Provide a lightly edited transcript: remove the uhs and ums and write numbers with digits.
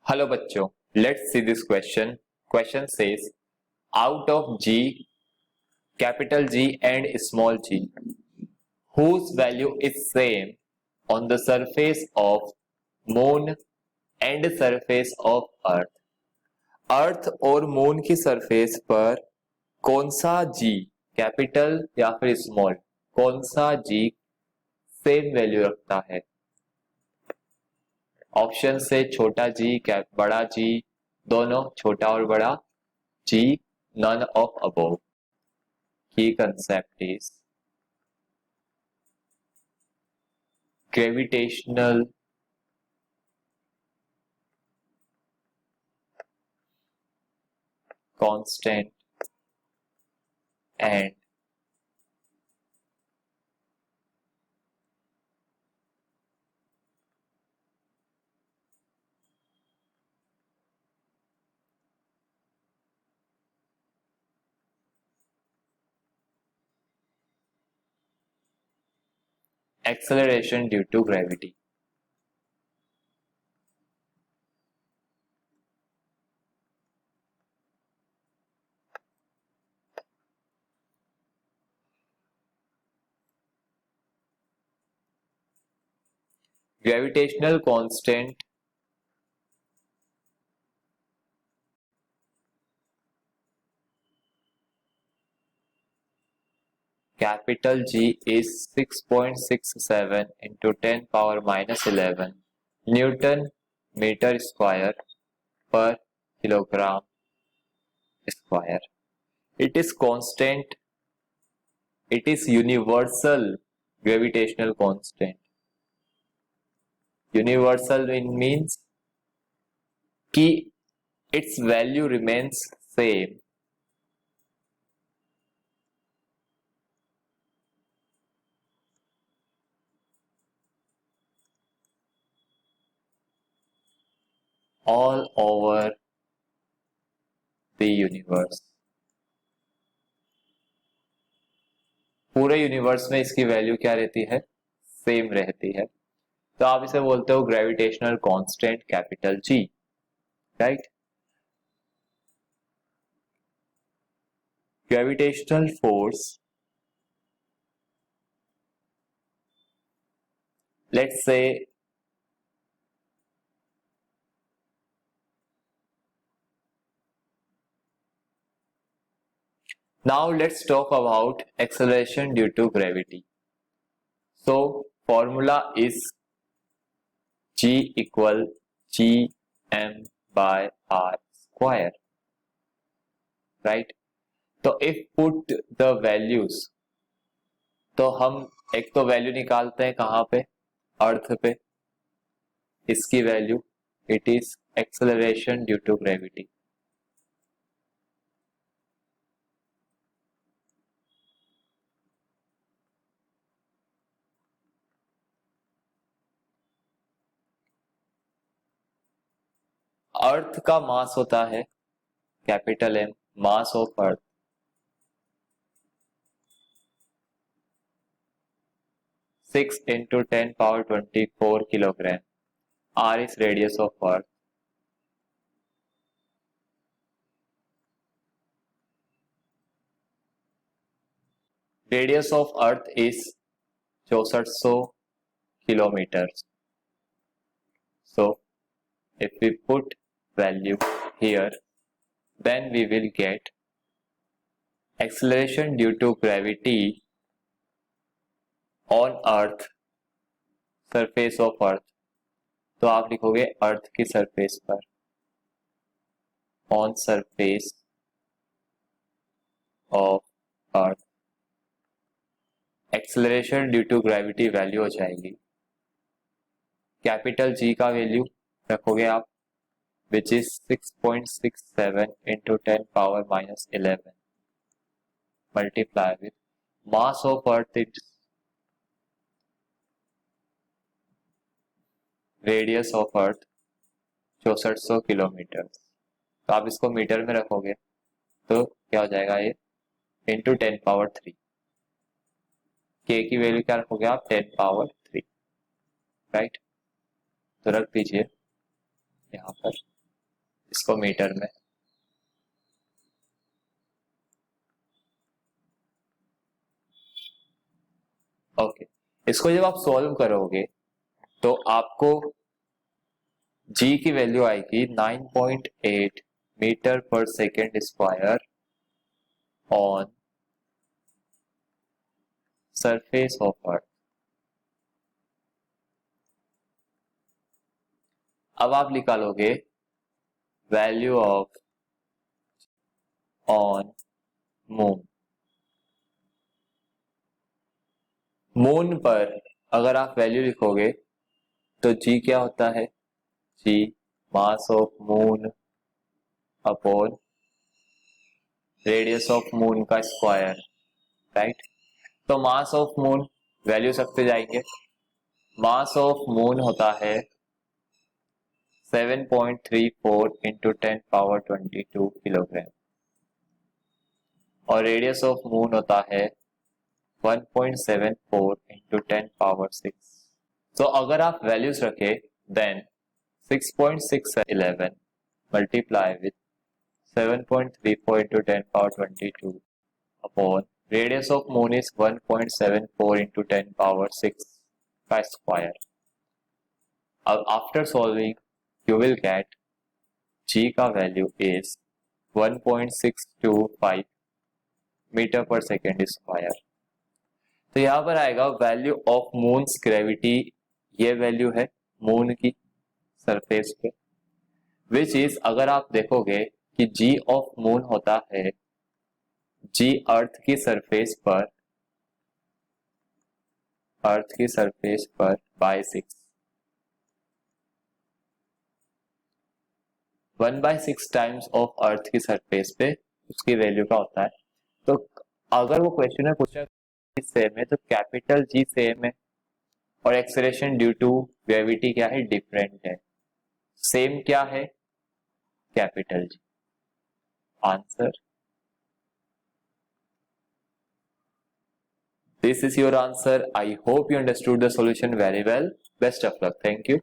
Hello बच्चों, let's see this question. Question says out of G, capital G and small g, whose value is same on the surface of moon and surface of earth. अर्थ और moon की surface पर कौन सा G, capital या फिर small, कौन सा G same value रखता है. ऑप्शन से छोटा जी, कैप बड़ा जी, दोनों छोटा और बड़ा, जी नन ऑफ अबोव. की concept is gravitational constant and acceleration due to gravity. Gravitational constant capital G is 6.67 into 10 power minus 11 Newton meter square per kilogram square. It is constant. It is universal gravitational constant. Universal means कि its value remains same. All over the universe. पूरे universe में इसकी value क्या रहती है, same रहती है. तो आप इसे बोलते हो gravitational constant capital G, right. Gravitational force, let's say now let's talk about acceleration due to gravity. So formula is G equal Gm by R square, right. तो if put the values, तो हम एक तो value निकालते हैं कहाँ पे, earth पे. इसकी value it is acceleration due to gravity. Earth का मास होता है capital M, mass of earth 6 into 10 power 24 kilogram. R is radius of earth. Radius of earth is 6400 kilometers. So if we put value here, then we will get acceleration due to gravity on earth, surface of earth. तो आप लिखोगे अर्थ की surface पर, on surface of earth. Acceleration due to gravity value हो जाएगी, capital G का value रखोगे आप which is 6.67 into 10 power minus 11 multiply with mass of earth, it's radius of earth 6400 kilometre. तो आप इसको मीटर में रखोगे तो क्या हो जाएगा, ये इंटू 10 पावर 3. के की वैल्यू क्या रखोगे आप, 10 पावर 3, राइट. तो रख दीजिए यहाँ पर इसको मीटर में। ओके, इसको जब आप सॉल्व करोगे तो आपको जी की वैल्यू आएगी 9.8 मीटर पर second square on surface of अर्थ। अब आप निकालोगे value of on moon. Moon पर अगर आप वैल्यू लिखोगे तो जी क्या होता है, G mass of moon upon radius of moon का स्क्वायर, राइट। तो मास ऑफ मून वैल्यू सकते जाएंगे। मास ऑफ मून होता है 7.34 इंटू 10 पावर 22 किलोग्राम और रेडियस ऑफ मून होता है 1.74 इंटू 10 पावर 6। तो अगर आप वैल्यूज रखे then 6.611 multiply with 7.34 into 10 power 22 upon radius of moon is 1.74 into 10 power 6 का स्क्वायर। अब after solving you will get g का वैल्यू इज 1.625 मीटर पर सेकेंड स्क्वायर। तो यहां पर आएगा वैल्यू ऑफ मून्स ग्रेविटी, ये वैल्यू है मून की सरफेस पे, विच इज अगर आप देखोगे कि जी ऑफ मून होता है जी अर्थ की सरफेस पर बाय 6, 1/6 टाइम्स ऑफ अर्थ की सरफेस पे उसकी वैल्यू का होता है। तो अगर वो क्वेश्चन में पूछा सेम है तो कैपिटल जी सेम है और एक्सेलरेशन ड्यू टू ग्रेविटी क्या है, डिफरेंट है। सेम क्या है, capital G. Answer this is your answer. I hope you understood the solution very well. Best of luck. Thank you.